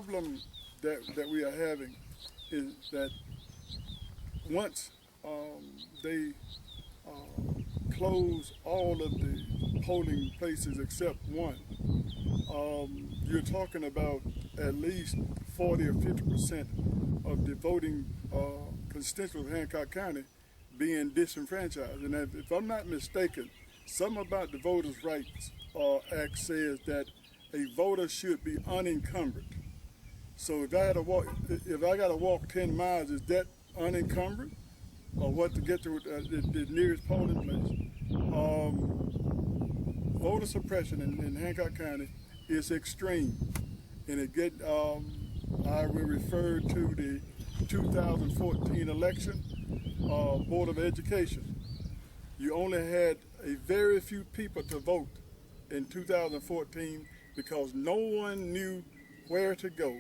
problem that we are having is that once they close all of the polling places except one, you're talking about at least 40 or 50% of the voting constituents of Hancock County being disenfranchised. And if I'm not mistaken, something about the Voters' Rights Act says that a voter should be unencumbered. So if I got to walk 10 miles, is that unencumbered, or what, to get to the nearest polling place? Voter suppression in Hancock County is extreme, and I will refer to the 2014 election, Board of Education. You only had a very few people to vote in 2014 because no one knew where to go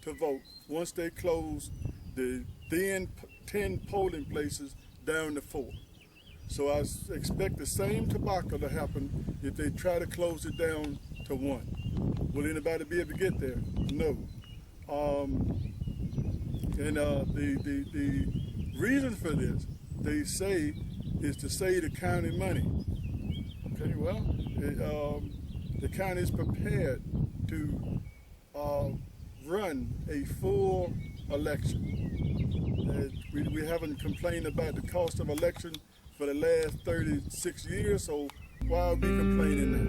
to vote once they closed the then 10 polling places down to 4. So I expect the same tobacco to happen if they try to close it down to 1. Will anybody be able to get there? No. The reason for this, they say, is to save the county money. Okay, well, the county is prepared to run a full election. We haven't complained about the cost of election for the last 36 years, so why are we complaining now?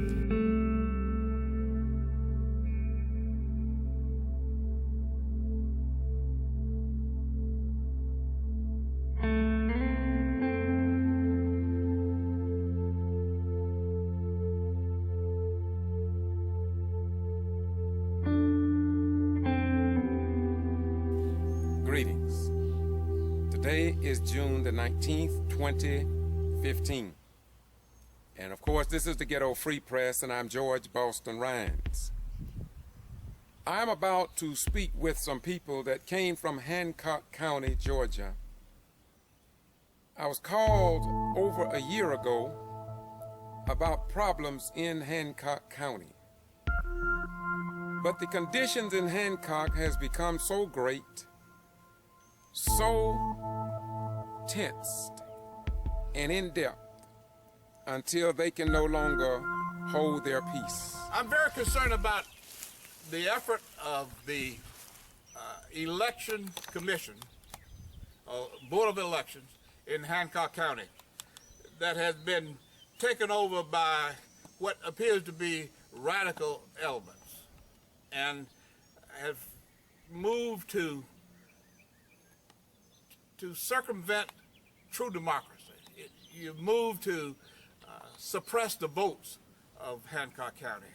Greetings. Today is June the 19th, 2015. And of course, this is the Ghetto Free Press, and I'm George Boston Rhines. I'm about to speak with some people that came from Hancock County, Georgia. I was called over a year ago about problems in Hancock County. But the conditions in Hancock has become so great, so tensed and in-depth until they can no longer hold their peace. I'm very concerned about the effort of the Election Commission, Board of Elections in Hancock County, that has been taken over by what appears to be radical elements and have moved to circumvent true democracy. You've moved to suppress the votes of Hancock County.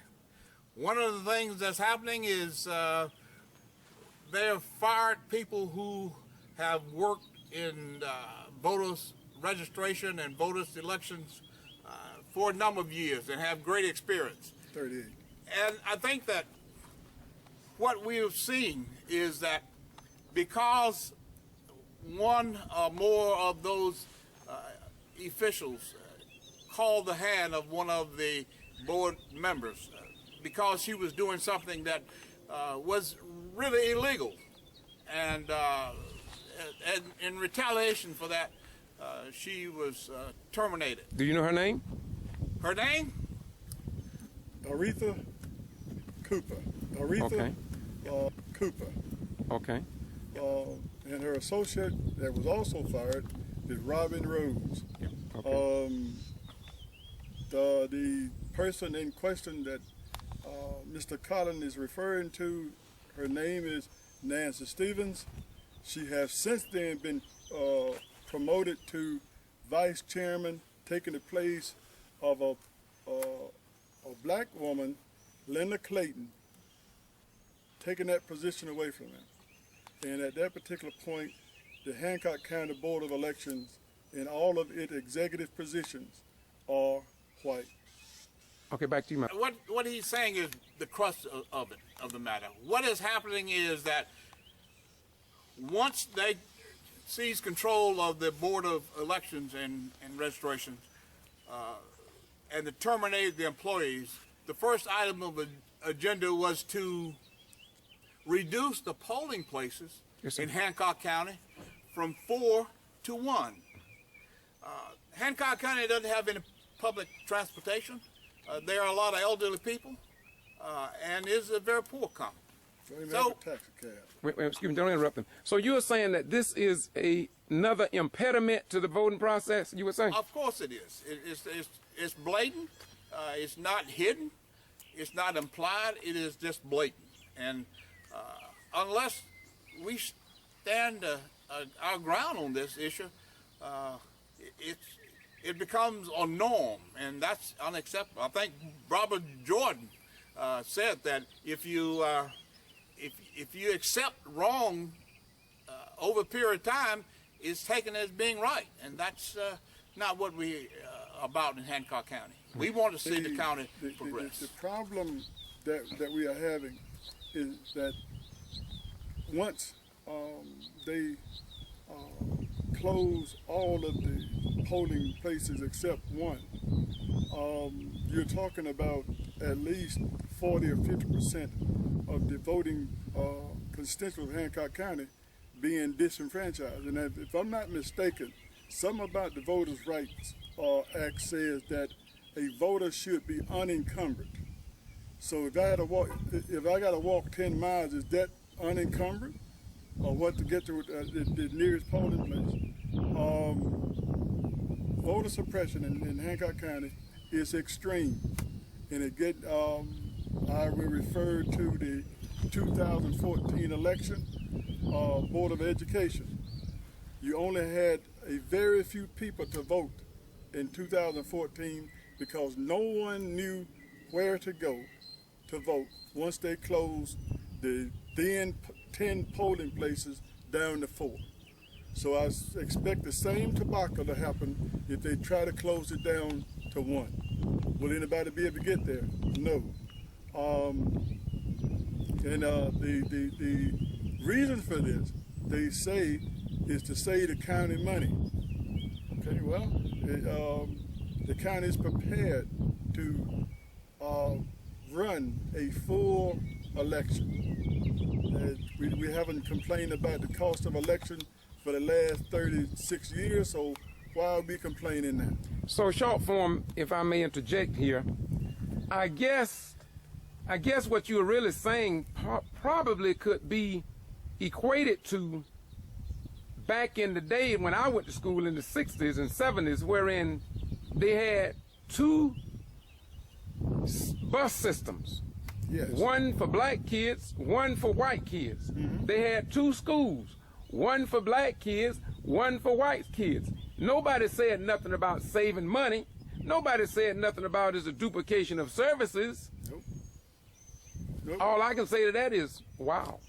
One of the things that's happening is they have fired people who have worked in voters registration and voters elections for a number of years and have great experience. 38. And I think that what we have seen is that because one or more of those officials called the hand of one of the board members because she was doing something that was really illegal, and in retaliation for that, she was terminated. Do you know her name? Her name? Aretha Cooper. Aretha Cooper. Okay. And her associate that was also fired is Robin Rose. Okay. The person in question that Mr. Collins is referring to, her name is Nancy Stevens. She has since then been promoted to vice chairman, taking the place of a black woman, Linda Clayton, taking that position away from him. And at that particular point, the Hancock County Board of Elections and all of its executive positions are white. Okay, back to you, Mike. What he's saying is the crux of the matter. What is happening is that once they seize control of the Board of Elections and Registrations and terminated the employees, the first item of the agenda was to reduce the polling places Yes, sir. in Hancock County from 4 to 1. Hancock County doesn't have any public transportation. There are a lot of elderly people, and is a very poor county. So, taxi cab. Wait, excuse me, don't interrupt them. So you're saying that this is another impediment to the voting process, you were saying? Of course it is. It's blatant. It's not hidden. It's not implied. It is just blatant. And unless we stand our ground on this issue, it becomes a norm, and that's unacceptable. I think Robert Jordan said that if you accept wrong over a period of time, it's taken as being right, and that's not what we about in Hancock County. We want to see the county progress. The problem that we are having is that once they close all of the polling places except one, you're talking about at least 40 or 50% of the voting constituents of Hancock County being disenfranchised. And if I'm not mistaken, something about the Voters' Rights Act says that a voter should be unencumbered. So if I got to walk 10 miles, is that unencumbered, or what to get to the nearest polling place? Voter suppression in Hancock County is extreme, and I will refer to the 2014 election, Board of Education. You only had a very few people to vote in 2014 because no one knew where to go to vote once they closed the then 10 polling places down to 4. So I expect the same tobacco to happen if they try to close it down to 1. Will anybody be able to get there? No. The reason for this, they say, is to save the county money. Okay, well, the county is prepared to run a full election. We haven't complained about the cost of election for the last 36 years, so why are we complaining now? So short form, if I may interject here, I guess what you're really saying probably could be equated to back in the day when I went to school in the 60s and 70s, wherein they had 2 bus systems. Yes. One for black kids, one for white kids. Mm-hmm. They had 2 schools, one for black kids, one for white kids. Nobody said nothing about saving money. Nobody said nothing about is a duplication of services. Nope. Nope. All I can say to that is, wow.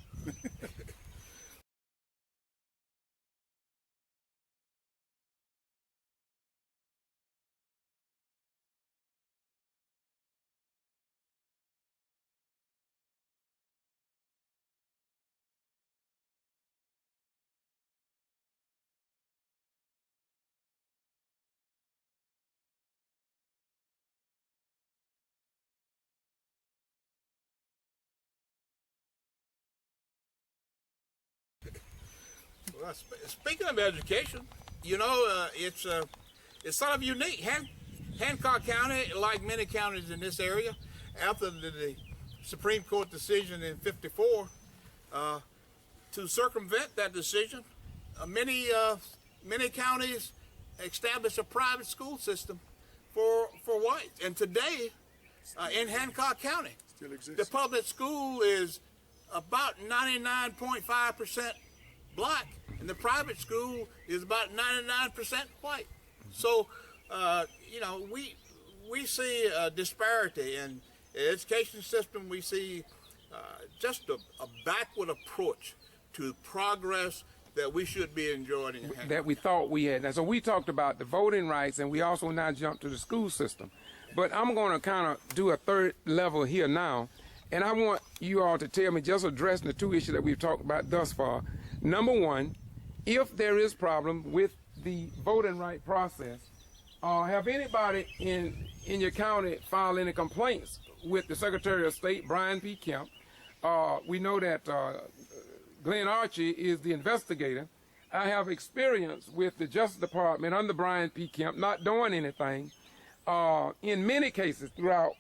Well, speaking of education, you know, it's sort of unique. Hancock County, like many counties in this area, after the Supreme Court decision in '54, to circumvent that decision, many counties established a private school system for whites. And today, in Hancock County, Still exists. the public school is about 99.5% black, and the private school is about 99% white. So, you know, we see a disparity in the education system. We see just a backward approach to progress that we should be enjoying in Hancock. That we thought we had. And so we talked about the voting rights, and we also now jumped to the school system. But I'm going to kind of do a third level here now, and I want you all to tell me, just addressing the 2 issues that we've talked about thus far. Number one, if there is problem with the voting right process, have anybody in your county filed any complaints with the Secretary of State, Brian P. Kemp, We know that Glenn Archie is the investigator. I have experience with the Justice Department under Brian P. Kemp not doing anything in many cases throughout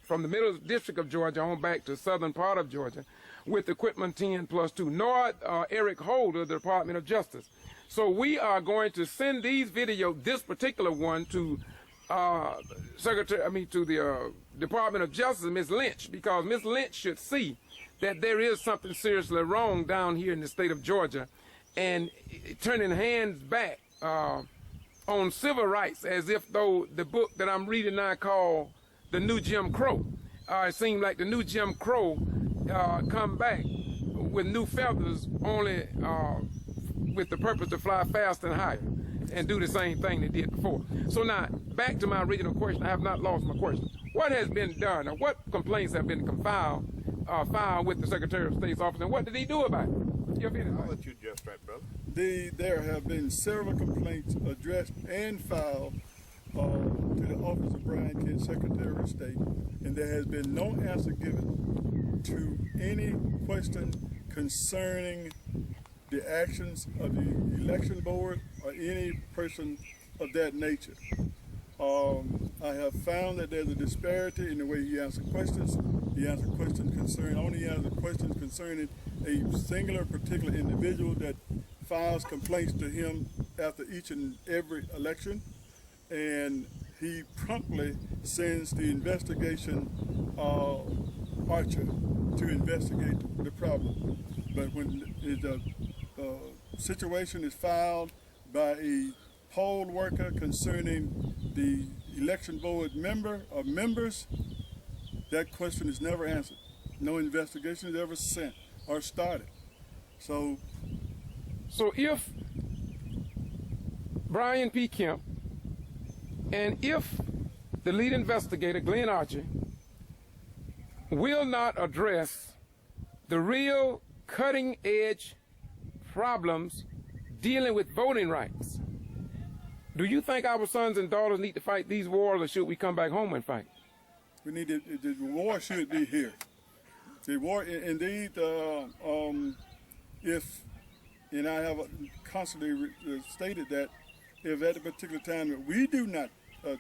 from the middle district of Georgia on back to the southern part of Georgia with the Quitman 10+2, nor Eric Holder, the Department of Justice. So we are going to send these videos, this particular one, to to the Department of Justice, Ms. Lynch, because Ms. Lynch should see that there is something seriously wrong down here in the state of Georgia, and turning hands back on civil rights, as if though the book that I'm reading now called The New Jim Crow, it seems like the new Jim Crow come back with new feathers, only with the purpose to fly faster and higher and do the same thing they did before. So now, back to my original question. I have not lost my question. What has been done, or what complaints have been filed with the Secretary of State's office, and what did he do about it? I'll let you address that, brother. There have been several complaints addressed and filed to the office of Brian Kemp, Secretary of State, and there has been no answer given to any question concerning the actions of the election board or any person of that nature. I have found that there's a disparity in the way he answers questions. He answers questions concerning a singular particular individual that files complaints to him after each and every election, and he promptly sends the investigation Archer to investigate the problem. But when the situation is filed by a poll worker concerning the election board member or members, that question is never answered. No investigation is ever sent or started. So if Brian P. Kemp and if the lead investigator, Glenn Archie, will not address the real cutting-edge problems dealing with voting rights, do you think our sons and daughters need to fight these wars, or should we come back home and fight? We need to, the war should be here. The war, indeed, and I have constantly stated that if at a particular time that we do not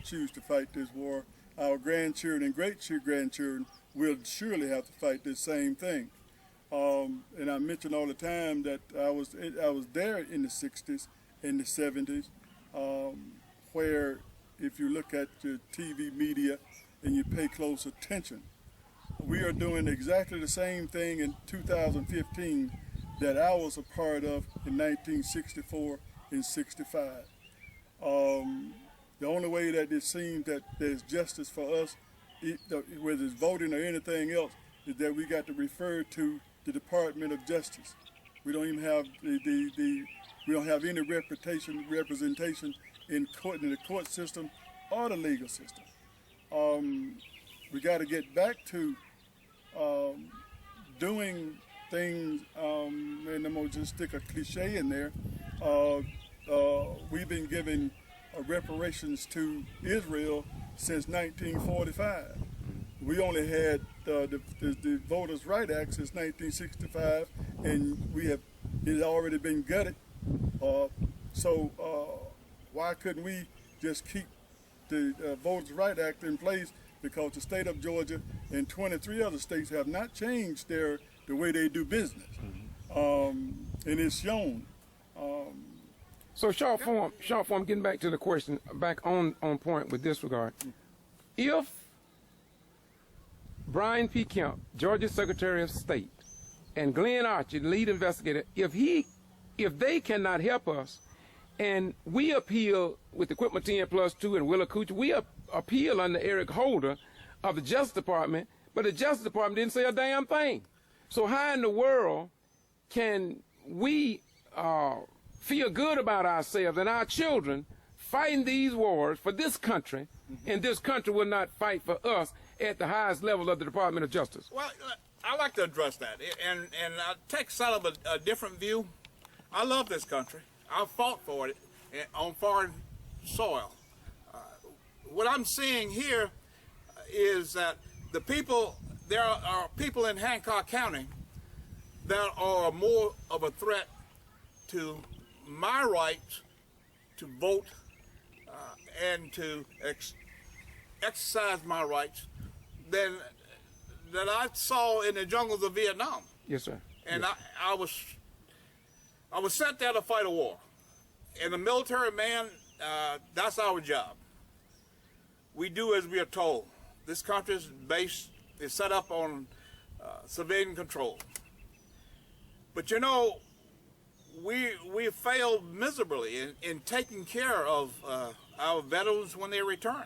choose to fight this war, our grandchildren and great-grandchildren will surely have to fight this same thing. And I mention all the time that I was there in the 60s, in the 70s, where if you look at your TV media and you pay close attention, we are doing exactly the same thing in 2015 that I was a part of in 1964 and 65. The only way that it seems that there's justice for us, whether it's voting or anything else, is that we got to refer to the Department of Justice. We don't even have we don't have any representation in the court system or the legal system. We got to get back to doing things, and I'm gonna just stick a cliche in there. We've been giving reparations to Israel since 1945. We only had the Voters' Right Act since 1965, and it's already been gutted. So why couldn't we just keep the Voters' Right Act in place? Because the state of Georgia and 23 other states have not changed the way they do business, and it's shown. So short form, getting back to the question, back on point with this regard. If Brian P. Kemp, Georgia Secretary of State, and Glenn Archie, the lead investigator, if they cannot help us, and we appeal with the Quitman 10+2 and Willa Cooch, we appeal under Eric Holder of the Justice Department, but the Justice Department didn't say a damn thing. So how in the world can we feel good about ourselves and our children fighting these wars for this country, and this country will not fight for us at the highest level of the Department of Justice? Well, I'd like to address that, and I'll take sort of a different view. I love this country. I fought for it on foreign soil. What I'm seeing here is that the people there are people in Hancock County that are more of a threat to my rights to vote and to exercise my rights than that I saw in the jungles of Vietnam. Yes, sir. And yes. I was sent there to fight a war. And the military man, that's our job. We do as we are told. This country is set up on civilian control. But you know, we failed miserably in taking care of our veterans when they return.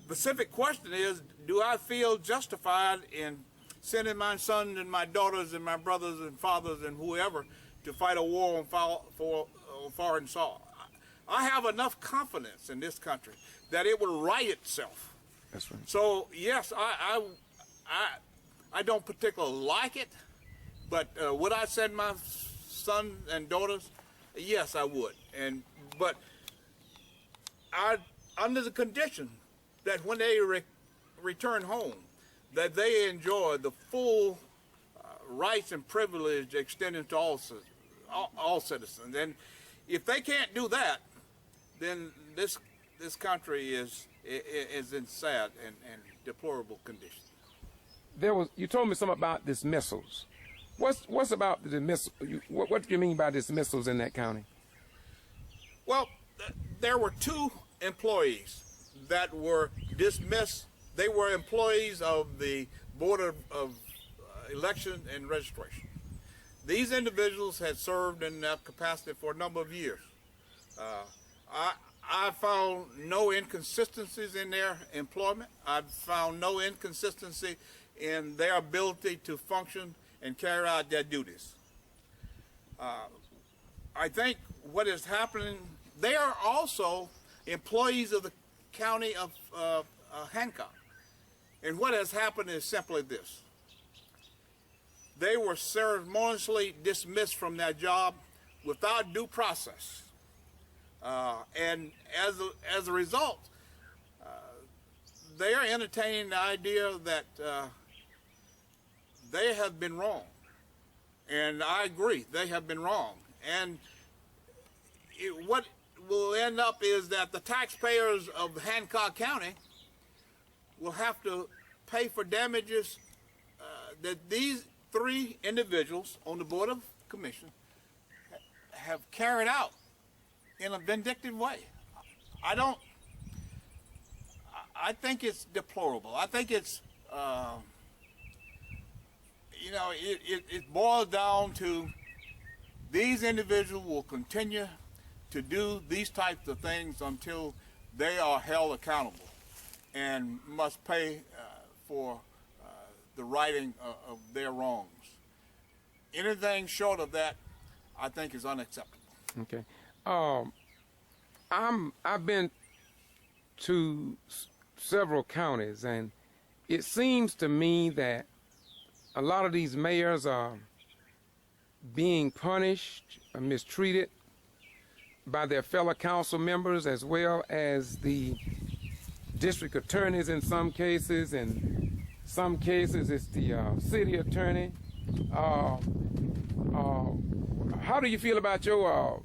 The specific question is, do I feel justified in sending my sons and my daughters and my brothers and fathers and whoever to fight a war on foreign soil? I have enough confidence in this country that it will right itself. That's right. So yes, I don't particularly like it, but would I send my sons and daughters? Yes, I would. But under the condition that when they return home, that they enjoy the full rights and privilege extended to all citizens. And if they can't do that, then this country is in sad and deplorable condition. You told me something about dismissals. What's about the dismissal? What do you mean by dismissals in that county? Well, there were 2 employees that were dismissed. They were employees of the Board of Election and Registration. These individuals had served in that capacity for a number of years. I found no inconsistencies in their employment. I found no inconsistency in their ability to function and carry out their duties. I think what is happening, they are also employees of the county of Hancock. And what has happened is simply this. They were ceremoniously dismissed from their job without due process. And as a result, they are entertaining the idea that they have been wrong. And I agree, they have been wrong. And what will end up is that the taxpayers of Hancock County will have to pay for damages that these 3 individuals on the Board of Commission have carried out in a vindictive way. I think it's deplorable. I think it's, it boils down to these individuals will continue to do these types of things until they are held accountable and must pay for the righting of their wrongs. Anything short of that, I think, is unacceptable. Okay. I've been to several counties, and it seems to me that a lot of these mayors are being punished or mistreated by their fellow council members, as well as the district attorneys in some cases, and some cases it's the city attorney. How do you feel about your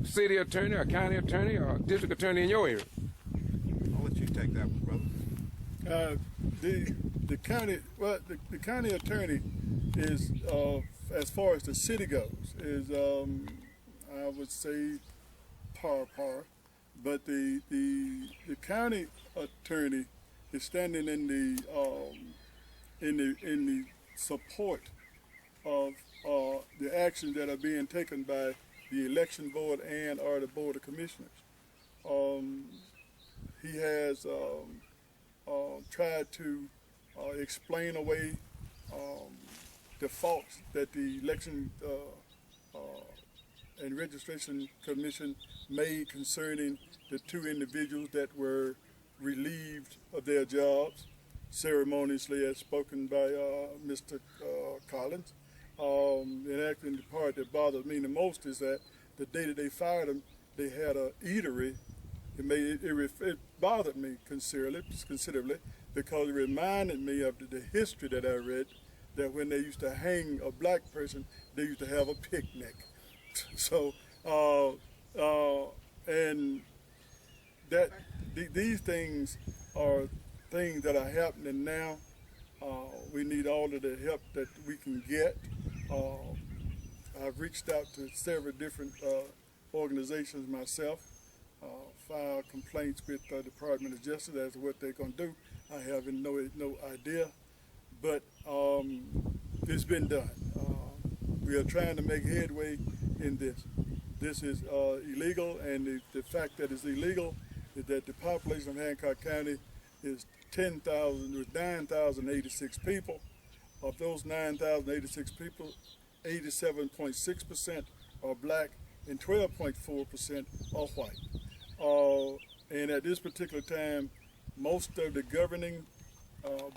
city attorney or county attorney or district attorney in your area? I'll let you take that one, brother. The county attorney is, as far as the city goes, is I would say par, but the county attorney is standing in the support of the actions that are being taken by the election board and or the Board of Commissioners. He has tried to explain away the faults that the Election and Registration Commission made concerning the 2 individuals that were relieved of their jobs ceremoniously, as spoken by Mr. Collins. And actually, the part that bothers me the most is that the day that they fired him, they had an eatery It bothered me considerably because it reminded me of the history that I read, that when they used to hang a black person, they used to have a picnic. So, and that these things are things that are happening now. We need all of the help that we can get. I've reached out to several different organizations myself, filed complaints with the Department of Justice as to what they're going to do. I have no idea, but it's been done. We are trying to make headway in this. This is illegal, and the fact that it's illegal is that the population of Hancock County is 9,086 people. Of those 9,086 people, 87.6% are black and 12.4% are white. And at this particular time, most of the governing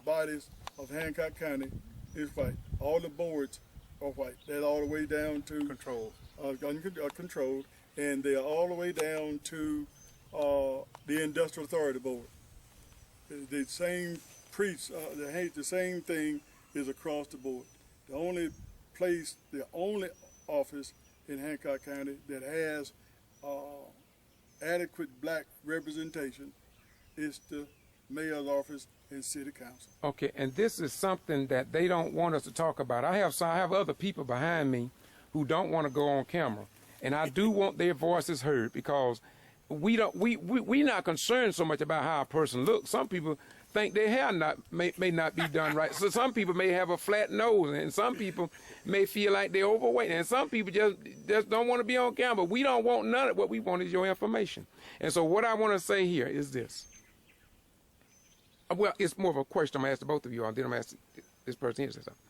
bodies of Hancock County is white. All the boards are white. They're all the way down to controlled, and they're all the way down to the Industrial Authority Board. The same the same thing is across the board. The only office in Hancock County that has adequate black representation is the mayor's office and city council. Okay, and this is something that they don't want us to talk about. I have other people behind me who don't want to go on camera, and I do want their voices heard because we're not concerned so much about how a person looks. Some people think their hair may not be done right. So some people may have a flat nose, and some people may feel like they're overweight, and some people just don't want to be on camera. We don't want none of what we want is your information. And so what I want to say here is this. Well, it's more of a question I'm going to ask to both of you, and then I'm going to ask this person here to say something.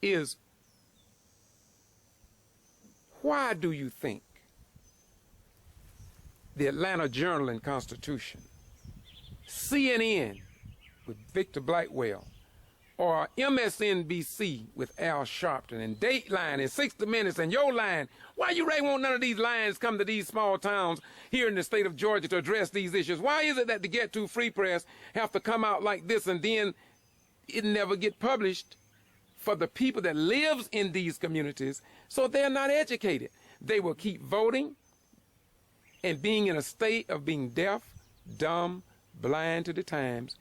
Is why do you think the Atlanta Journal and Constitution, CNN with Victor Blackwell, or MSNBC with Al Sharpton, and Dateline and 60 Minutes and Your Line, why you really want none of these lines come to these small towns here in the state of Georgia to address these issues? Why is it that the Get To Free Press have to come out like this and then it never get published for the people that lives in these communities, so they're not educated? They will keep voting and being in a state of being deaf, dumb, blind to the times,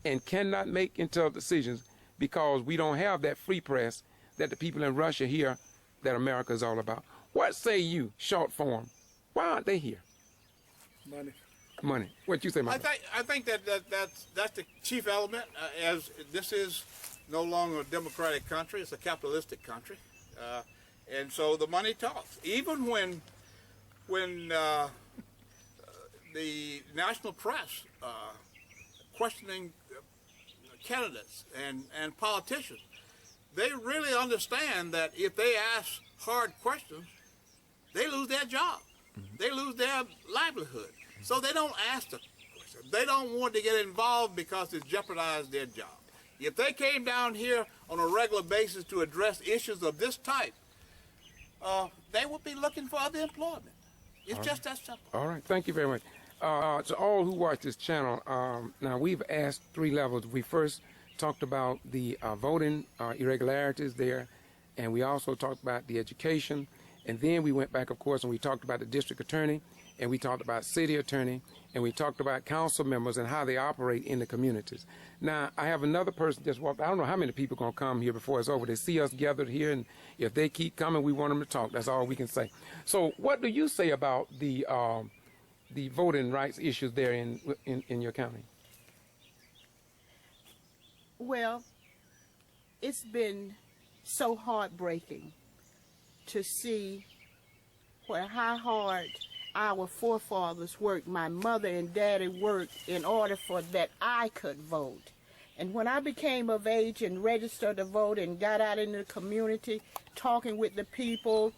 and cannot make intelligent decisions because we don't have that free press that the people in Russia hear that America is all about. What say you, short form? Why aren't they here? Money. Money. What you say, Mike? I think that's the chief element. As this is no longer a democratic country, it's a capitalistic country, and so the money talks. Even when the national press questioning candidates and politicians, they really understand that if they ask hard questions, they lose their job. They lose their livelihood. So they don't ask the question. They don't want to get involved because it jeopardizes their job. If they came down here on a regular basis to address issues of this type, they would be looking for other employment. It's just that simple. All right. Thank you very much. To all who watch this channel, now we've asked 3 levels. We first talked about the voting irregularities there, and we also talked about the education, and then we went back, of course, and we talked about the district attorney, and we talked about city attorney, and we talked about council members and how they operate in the communities. Now, I have another person just walked. I don't know how many people are going to come here before it's over. They see us gathered here, and if they keep coming, we want them to talk. That's all we can say. So what do you say about the voting rights issues there in your county? Well, it's been so heartbreaking to see how hard our forefathers worked, my mother and daddy worked in order for that I could vote. And when I became of age and registered to vote and got out in the community, talking with the people,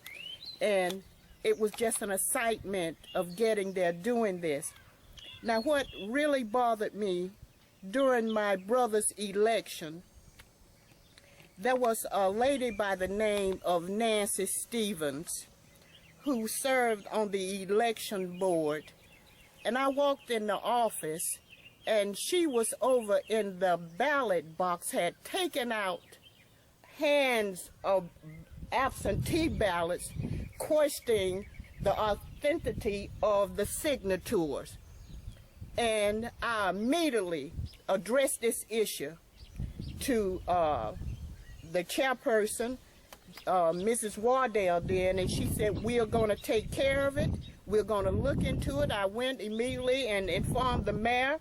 and it was just an excitement of getting there, doing this. Now, what really bothered me during my brother's election, there was a lady by the name of Nancy Stevens who served on the election board, And I walked in the office, and she was over in the ballot box, had taken out hands of absentee ballots, questioning the authenticity of the signatures. And I immediately addressed this issue to the chairperson, Mrs. Wardell then, and she said, we are going to take care of it. We're going to look into it. I went immediately and informed the mayor,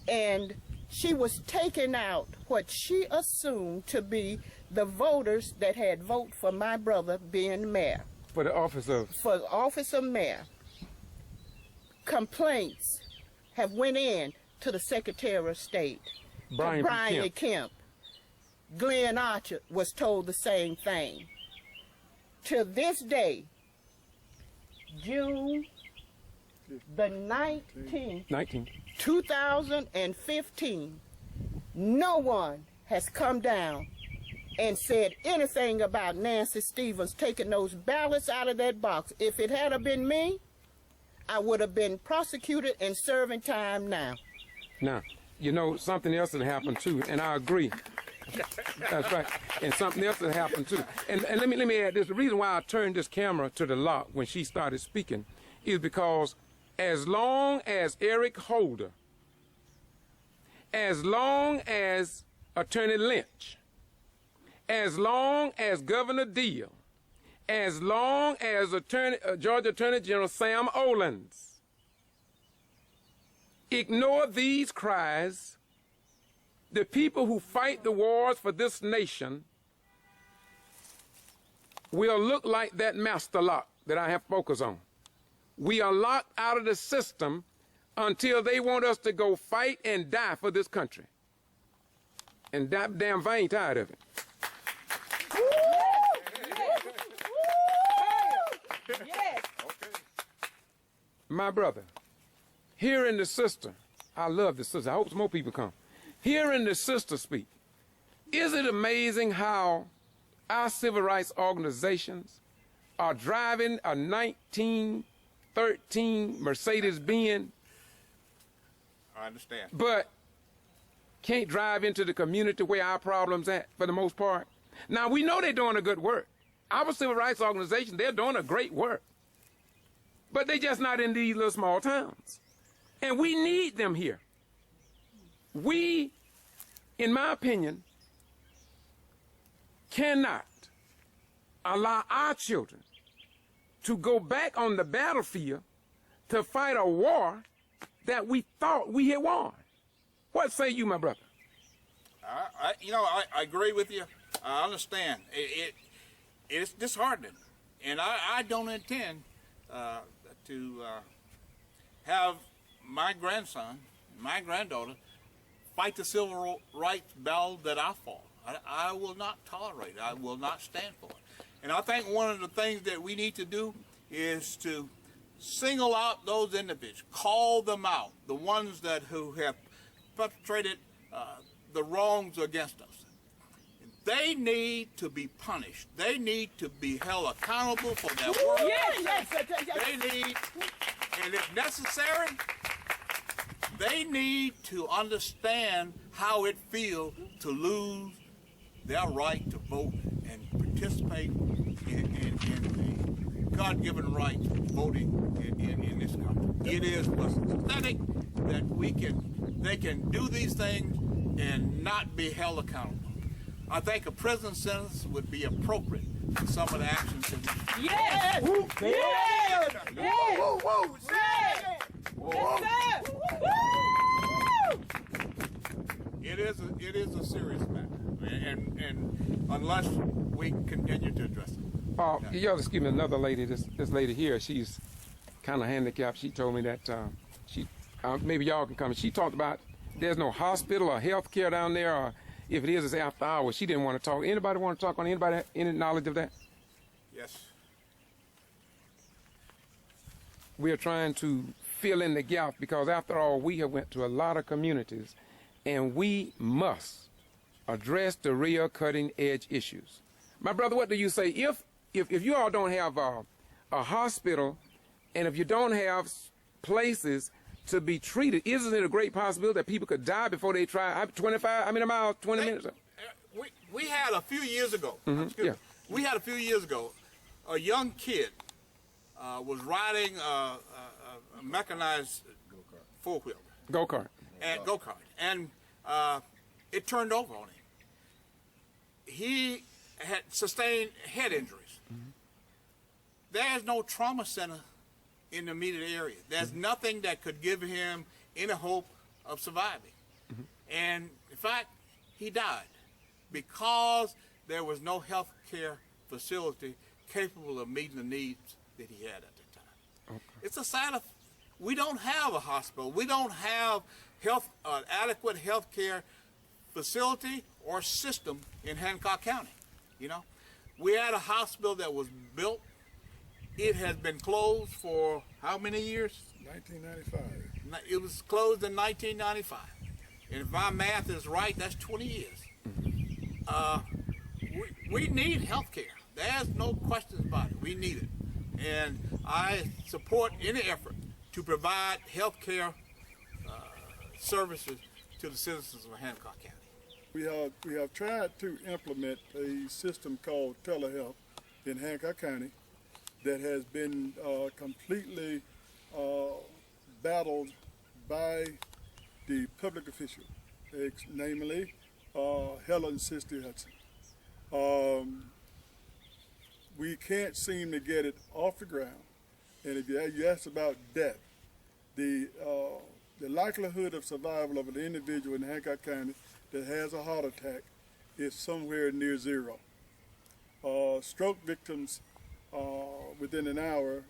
and she was taking out what she assumed to be the voters that had voted for my brother being mayor. For the office of? For the office of mayor. Complaints have went in to the Secretary of State, Brian Kemp. Glenn Archer was told the same thing. To this day, June the 19th, 2015, no one has come down and said anything about Nancy Stevens taking those ballots out of that box. If it had been me, I would have been prosecuted and serving time now. Now, you know, something else that happened too, and I agree. That's right. And something else that happened too. And let me add this. The reason why I turned this camera to the lock when she started speaking is because as long as Eric Holder, as long as Attorney Lynch, as long as Governor Deal, as long as Georgia Attorney General Sam Olens ignore these cries, the people who fight the wars for this nation will look like that master lock that I have focused on. We are locked out of the system until they want us to go fight and die for this country. And damn, I ain't tired of it. My brother, hearing the sister, I love the sister. I hope some more people come. Hearing the sister speak, is it amazing how our civil rights organizations are driving a 1913 Mercedes-Benz? I understand. But can't drive into the community where our problem's at for the most part. Now, we know they're doing a good work. Our civil rights organizations, they're doing a great work. But they just not in these little small towns. And we need them here. We, in my opinion, cannot allow our children to go back on the battlefield to fight a war that we thought we had won. What say you, my brother? I agree with you. I understand. It's disheartening. And I don't intend to have my grandson, my granddaughter, fight the civil rights battle that I fought. I will not tolerate it. I will not stand for it. And I think one of the things that we need to do is to single out those individuals, call them out, the ones who have perpetrated the wrongs against us. They need to be punished. They need to be held accountable for their work. They need, and if necessary, they need to understand how it feels to lose their right to vote and participate in the God-given right to voting in this country. It is pathetic that they can do these things and not be held accountable. I think a prison sentence would be appropriate for some of the actions that we... Yes! Woo! Yes! Yes! Woo! Woo! Yes, sir! It is a serious matter, and unless we continue to address it. Y'all excuse me, another lady, this lady here, she's kind of handicapped. She told me that maybe y'all can come. She talked about there's no hospital or health care down there, or if it is, it's after hours. She didn't want to talk. Anybody want to talk on anybody have any knowledge of that? Yes. We are trying to fill in the gap because after all, we have went to a lot of communities and we must address the real cutting edge issues. My brother, what do you say? If you all don't have a hospital and if you don't have places to be treated, isn't it a great possibility that people could die before they try 25, how many miles, 20 minutes? We had a few years ago, yeah. we had a few years ago, a young kid was riding a mechanized four-wheeler. Go-kart. And it turned over on him. He had sustained head injuries. There's no trauma center in the immediate area. There's nothing that could give him any hope of surviving. And in fact, he died because there was no health care facility capable of meeting the needs that he had at the time. Okay. It's a sign of, we don't have a hospital. We don't have adequate health care facility or system in Hancock County. You know, we had a hospital that was built. It has been closed for how many years? 1995. It was closed in 1995. And if my math is right, that's 20 years. We need health care. There's no questions about it. We need it. And I support any effort to provide health care services to the citizens of Hancock County. We have tried to implement a system called telehealth in Hancock County that has been completely battled by the public official, namely Helen Sister Hudson. We can't seem to get it off the ground. And if you ask about death, the likelihood of survival of an individual in Hancock County that has a heart attack is somewhere near zero. Stroke victims within an hour,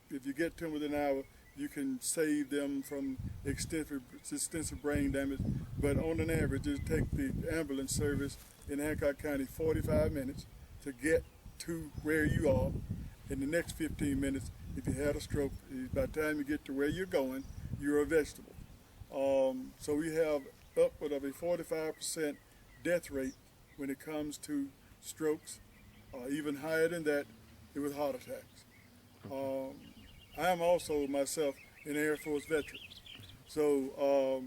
if you get to them within an hour, you can save them from extensive brain damage. But on an average, it takes the ambulance service in Hancock County 45 minutes to get to where you are. In the next 15 minutes, if you had a stroke, by the time you get to where you're going, you're a vegetable. So we have upward of a 45% death rate when it comes to strokes, even higher than that with heart attacks. I am also myself an Air Force veteran. So,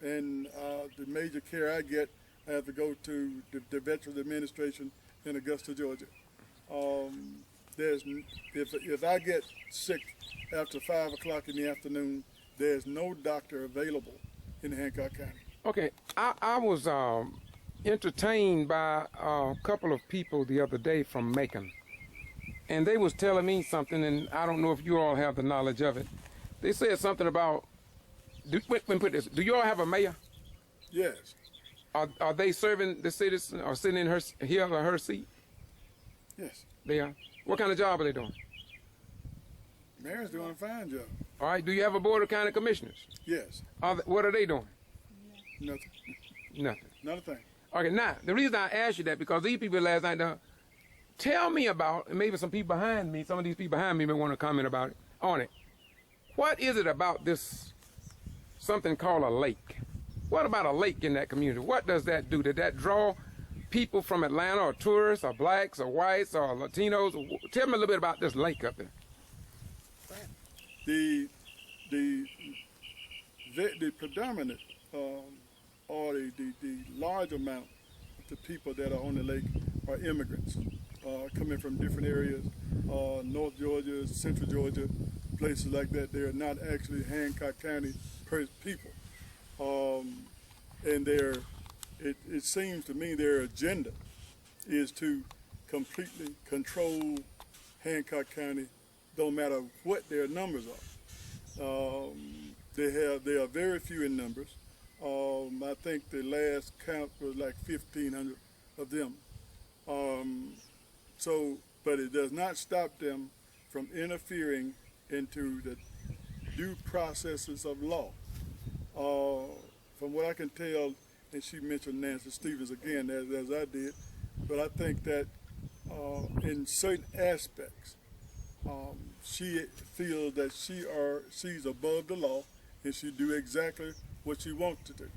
the major care I get, I have to go to the Veterans Administration in Augusta, Georgia. If I get sick after 5 o'clock in the afternoon, there's no doctor available in Hancock County. Okay, I was entertained by a couple of people the other day from Macon, and they was telling me something, and I don't know if you all have the knowledge of it. They said something about, do you all have a mayor? Yes. Are they serving the citizen or sitting in his or her seat? Yes. They are. What kind of job are they doing? Mayor's doing a fine job. All right. Do you have a board of county commissioners? Yes. What are they doing? Nothing. Nothing. Not a thing. Okay. Now, the reason I asked you that because these people last night, tell me about, and maybe some people behind me, some of these people behind me may want to comment about it, on it. What is it about this, something called a lake? What about a lake in that community? What does that do? Did that draw people from Atlanta or tourists or blacks or whites or Latinos? Tell me a little bit about this lake up there. The predominant or the large amount of the people that are on the lake are immigrants coming from different areas, North Georgia, Central Georgia, places like that. They're not actually Hancock County people. And it seems to me their agenda is to completely control Hancock County, no matter what their numbers are. They are very few in numbers. I think the last count was like 1,500 of them. But it does not stop them from interfering into the due processes of law. From what I can tell, and she mentioned Nancy Stevens again, as I did, but I think that in certain aspects, she feels that she's above the law and she do exactly what she wants to do.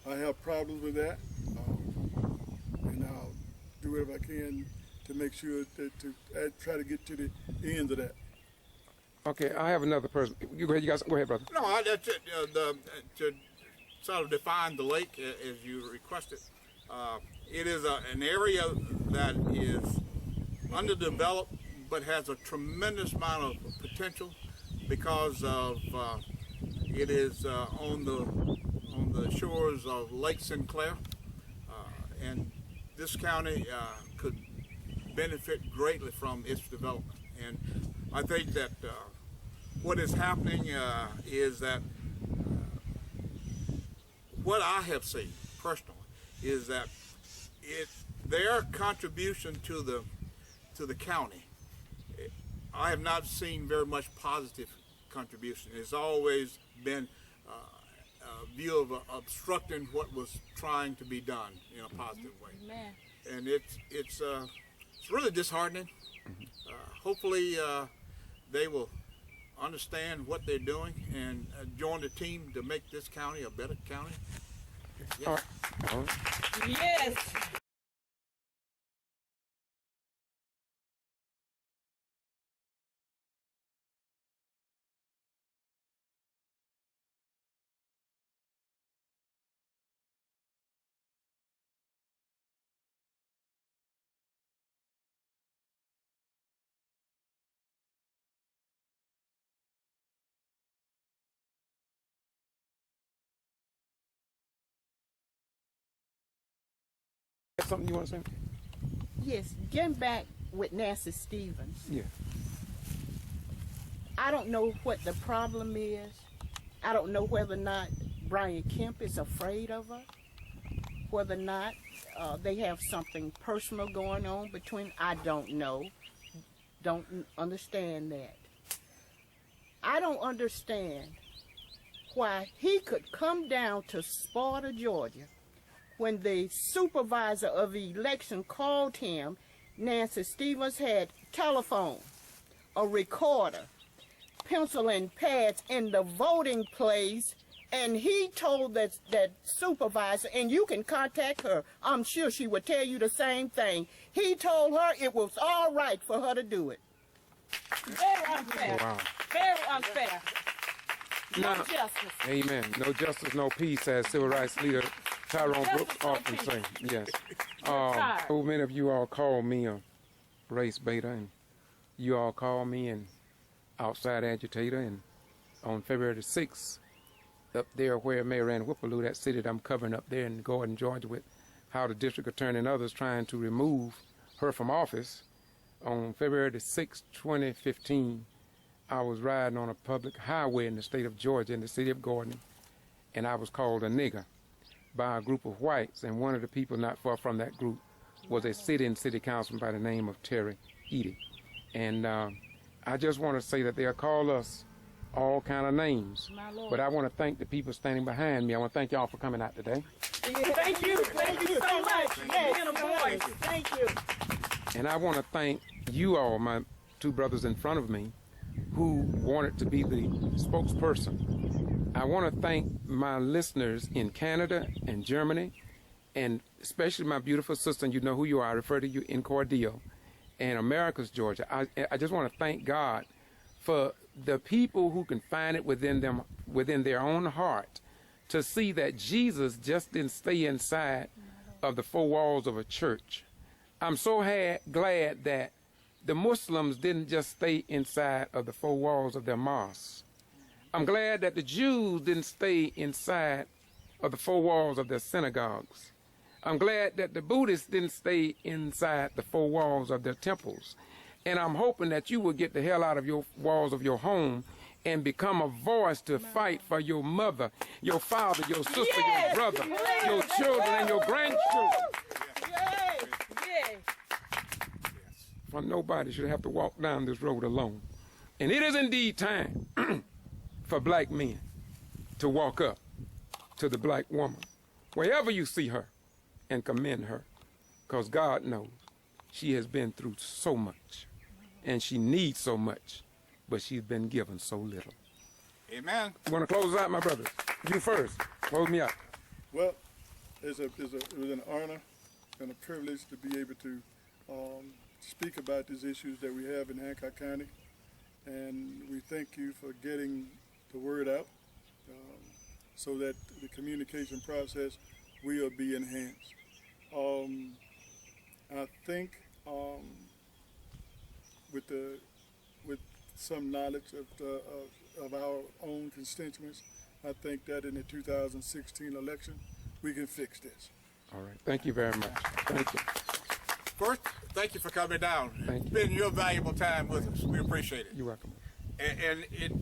I have problems with that, and I'll do whatever I can to make sure that to try to get to the end of that. Okay, I have another person. You go ahead, you guys. Go ahead, brother. No, that's it. To sort of define the lake as you requested, it is an area that is underdeveloped but has a tremendous amount of potential because of it is on the shores of Lake Sinclair, and this county could benefit greatly from its development. And I think that what is happening is that what I have seen personally is that their contribution to the county, I have not seen very much positive contribution. It's always been a view of obstructing what was trying to be done in a positive way. Amen. And it's really disheartening. Hopefully they will understand what they're doing and join the team to make this county a better county. Yes. All right. All right. Yes. Something you want to say? Yes, getting back with Nancy Stevens. Yeah. I don't know what the problem is. I don't know whether or not Brian Kemp is afraid of her, whether or not they have something personal going on between. I don't know. Don't understand that. I don't understand why he could come down to Sparta, Georgia, when the supervisor of the election called him. Nancy Stevens had telephone, a recorder, pencil and pads in the voting place, and he told that supervisor, and you can contact her, I'm sure she would tell you the same thing. He told her it was all right for her to do it. Very unfair. Wow. Very unfair. No Now, justice. amen. No justice, no peace, as civil rights leader Tyrone Justice, Brooks no often peace. say. Yes. tired. So many of you all call me a race baiter, and you all call me an outside agitator. And on February the 6th, up there where Mayor ran Whippaloo, that city that I'm covering up there in Gordon, Georgia, with how the district attorney and others trying to remove her from office, on February the 6th, 2015, I was riding on a public highway in the state of Georgia, in the city of Gordon, and I was called a nigger by a group of whites, and one of the people not far from that group was a sitting city councilman by the name of Terry Eady. And I just want to say that they'll call us all kind of names, but I want to thank the people standing behind me. I want to thank y'all for coming out today. Thank you. Thank you so much. Yes, Being a voice. thank you. And I want to thank you all, my two brothers in front of me, who wanted to be the spokesperson. I want to thank my listeners in Canada and Germany, and especially my beautiful sister, and you know who you are, I refer to you in Cordele, and America's Georgia. I just want to thank God for the people who can find it within their own heart to see that Jesus just didn't stay inside of the four walls of a church. I'm so glad that the Muslims didn't just stay inside of the four walls of their mosques. I'm glad that the Jews didn't stay inside of the four walls of their synagogues. I'm glad that the Buddhists didn't stay inside the four walls of their temples. And I'm hoping that you will get the hell out of your walls of your home and become a voice to fight for your mother, your father, your sister, your brother, your children, and your grandchildren. Yes. For nobody should have to walk down this road alone. And it is indeed time for black men to walk up to the black woman, wherever you see her, and commend her. Because God knows she has been through so much, and she needs so much, but she's been given so little. Amen. You want to close us out, my brothers? You first. Close me out. Well, it was an honor and a privilege to be able to speak about these issues that we have in Hancock County. and we thank you for getting the word out so that the communication process will be enhanced. I think with some knowledge of our own constituents, I think that in the 2016 election, we can fix this. All right. Thank you very much. Thank you. First, thank you for coming down. Thank It's been your valuable time with us. We appreciate it. You're welcome. And it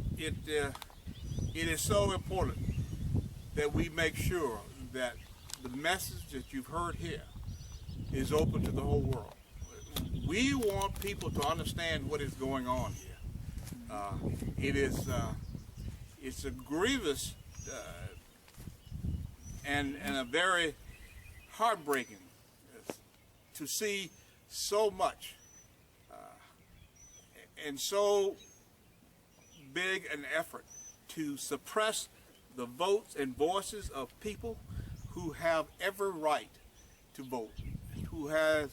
is so important that we make sure that the message that you've heard here is open to the whole world. We want people to understand what is going on here. It's a grievous and a very heartbreaking to see so much and so big an effort to suppress the votes and voices of people who have every right to vote, who have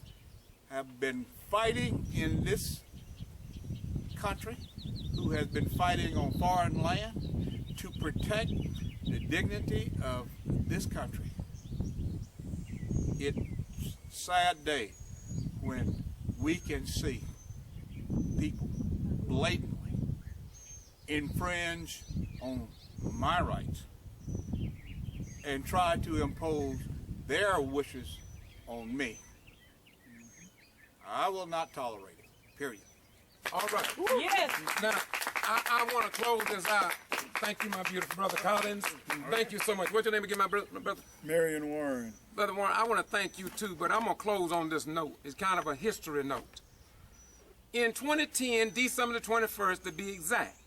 been fighting in this country, who has been fighting on foreign land to protect the dignity of this country. It's a sad day when we can see people blatantly infringe on my rights and try to impose their wishes on me. I will not tolerate it, period. All right. Yes. Now, I want to close this out. Thank you, my beautiful brother Collins. Thank you so much. What's your name again, my brother? Marion Warren. Brother Warren, I want to thank you too, but I'm going to close on this note. It's kind of a history note. In 2010, December the 21st to be exact,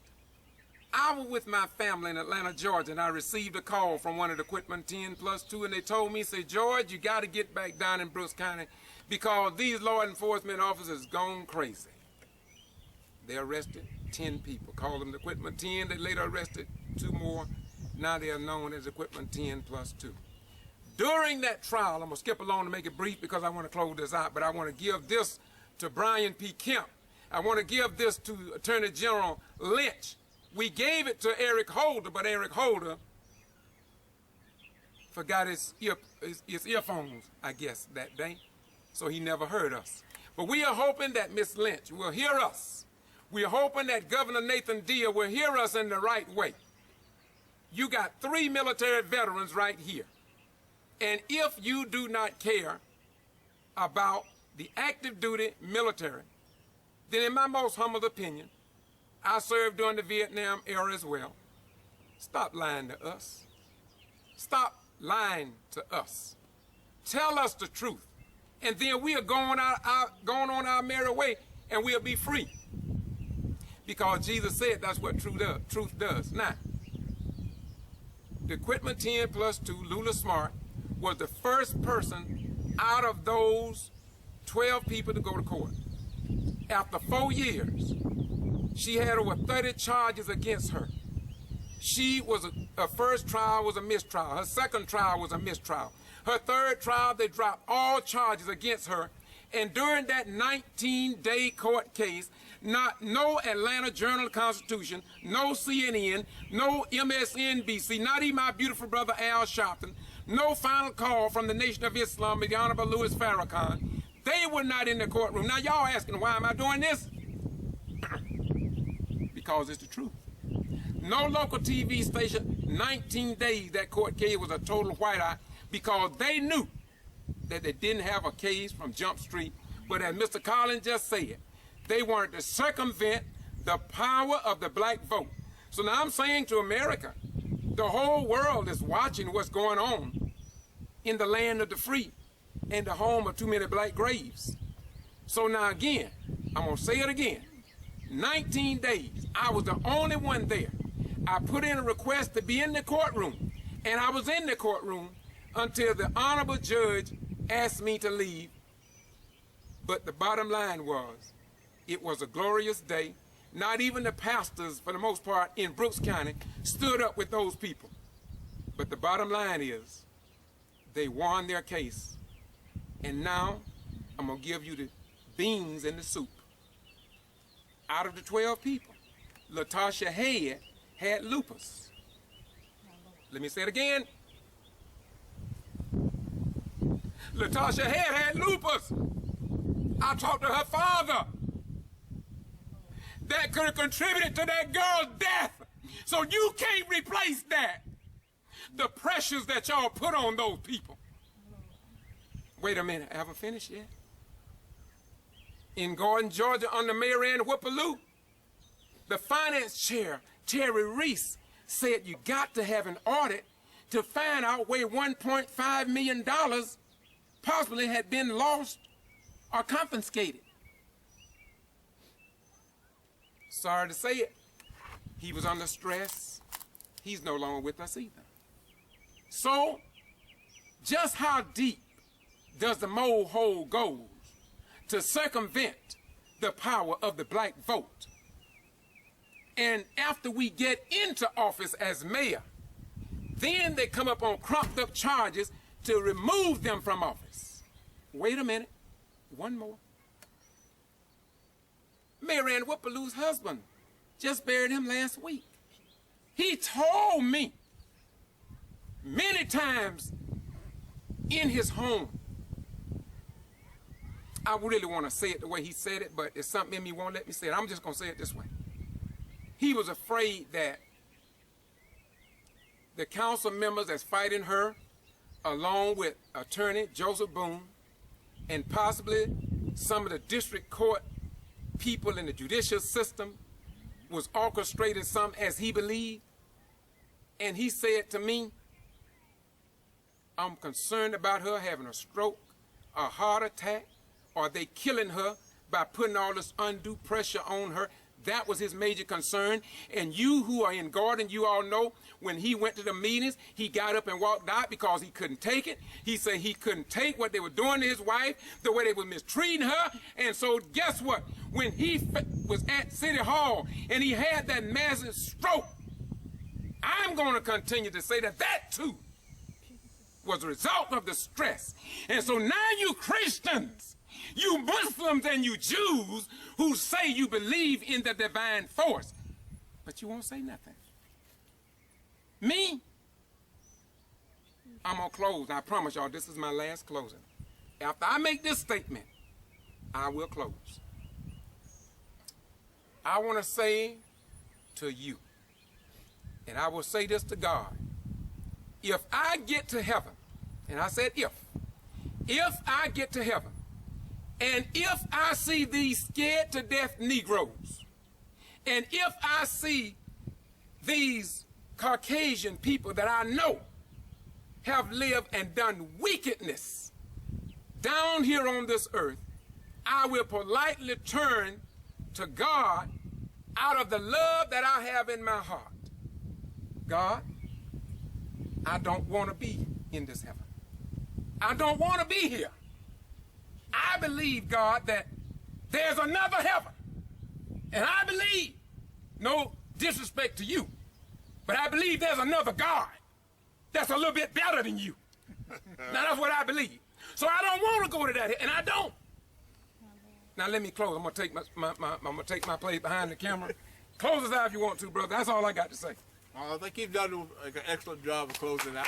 I was with my family in Atlanta, Georgia, and I received a call from one of the Quitman 10+2, and they told me, say, George, you got to get back down in Brooks County because these law enforcement officers gone crazy. They arrested 10 people, called them the Quitman 10. They later arrested 2 more. Now they are known as the Quitman 10+2. During that trial, I'm going to skip along to make it brief because I want to close this out, but I want to give this to Brian P. Kemp. I want to give this to Attorney General Lynch. We gave it to Eric Holder, but Eric Holder forgot his earphones, I guess, that day, so he never heard us. But we are hoping that Miss Lynch will hear us. We are hoping that Governor Nathan Deal will hear us in the right way. You got 3 military veterans right here. And if you do not care about the active duty military, then in my most humble opinion, I served during the Vietnam era as well. Stop lying to us. Stop lying to us. Tell us the truth. And then we are going on our merry way and we'll be free. Because Jesus said that's what truth does. Now, the Quitman 10+2, Lula Smart, was the first person out of those 12 people to go to court. After 4 years, she had over 30 charges against her. Her first trial was a mistrial. Her second trial was a mistrial. Her third trial, they dropped all charges against her. And during that 19-day court case, no Atlanta Journal-Constitution, no CNN, no MSNBC, not even my beautiful brother Al Sharpton, no final call from the Nation of Islam, the Honorable Louis Farrakhan. They were not in the courtroom. Now, y'all asking, why am I doing this? Because it's the truth. No local TV station, 19 days that court case was a total whiteout because they knew that they didn't have a case from Jump Street. But as Mr. Collins just said, they wanted to circumvent the power of the black vote. So now I'm saying to America, the whole world is watching what's going on in the land of the free and the home of too many black graves. So now again, I'm going to say it again. 19 days, I was the only one there. I put in a request to be in the courtroom, and I was in the courtroom until the honorable judge asked me to leave. But the bottom line was, it was a glorious day. Not even the pastors, for the most part, in Brooks County stood up with those people. But the bottom line is, they won their case. And now, I'm going to give you the beans in the soup. Out of the 12 people, Latasha Head had lupus. Let me say it again. Latasha Head had lupus. I talked to her father. That could have contributed to that girl's death. So you can't replace that. The pressures that y'all put on those people. Wait a minute, I haven't finished yet. In Gordon, Georgia, under Mayor Ann Whippaloo, the finance chair, Terry Reese, said you got to have an audit to find out where $1.5 million possibly had been lost or confiscated. Sorry to say it, he was under stress. He's no longer with us either. So, just how deep does the mole hole go to circumvent the power of the black vote? And after we get into office as mayor, then they come up on cropped up charges to remove them from office. Wait a minute, one more. Mayor Ann Whippaloo's husband just buried him last week. He told me many times in his home, I really want to say it the way he said it, but it's something in me won't let me say it. I'm just going to say it this way. He was afraid that the council members that's fighting her, along with attorney Joseph Boone, and possibly some of the district court people in the judicial system, was orchestrating some as he believed. And he said to me, I'm concerned about her having a stroke, a heart attack, or they killing her by putting all this undue pressure on her. That was his major concern. And you who are in Gordon, you all know when he went to the meetings, he got up and walked out because he couldn't take it. He said he couldn't take what they were doing to his wife, the way they were mistreating her. And so guess what? When he was at City Hall and he had that massive stroke, I'm going to continue to say that that too was a result of the stress. And so now you Christians, you Muslims and you Jews who say you believe in the divine force, but you won't say nothing. Me, I'm going to close. I promise y'all this is my last closing. After I make this statement, I will close. I want to say to you, and I will say this to God, if I get to heaven, and I said if I get to heaven, and if I see these scared to death Negroes, and if I see these Caucasian people that I know have lived and done wickedness down here on this earth, I will politely turn to God out of the love that I have in my heart. God, I don't want to be in this heaven. I don't want to be here. I believe, God, that there's another heaven. And I believe, no disrespect to you, but I believe there's another God that's a little bit better than you. Now, that's what I believe. So I don't want to go to that, and I don't. Now, let me close. I'm going to take I'm gonna take my place behind the camera. Close us out if you want to, brother. That's all I got to say. I think you've done an excellent job of closing out.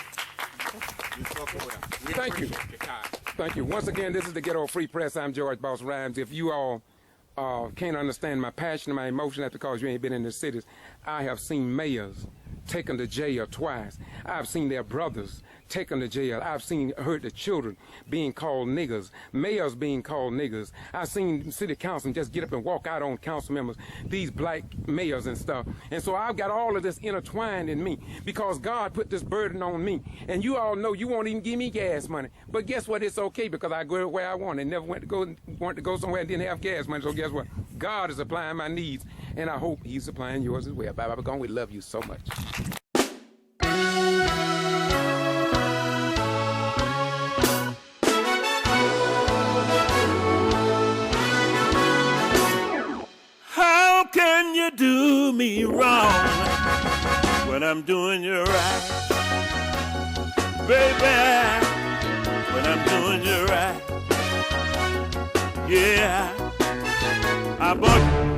Thank you. Thank you. Once again, this is the Ghetto Free Press. I'm George Boss Rhymes. If you all can't understand my passion and my emotion, that's because you ain't been in the cities. I have seen mayors taken to jail twice. I've seen their brothers taken to jail. I've heard the children being called niggers, mayors being called niggers. I've seen city council just get up and walk out on council members, these black mayors and stuff. And so I've got all of this intertwined in me because God put this burden on me. And you all know you won't even give me gas money. But guess what? It's okay because I go where I want. And never wanted to go somewhere and didn't have gas money. So guess what? God is supplying my needs. And I hope he's supplying yours as well. Bye-bye. Gone. We love you so much. How can you do me wrong when I'm doing you right? Baby, when I'm doing you right. Yeah, I bought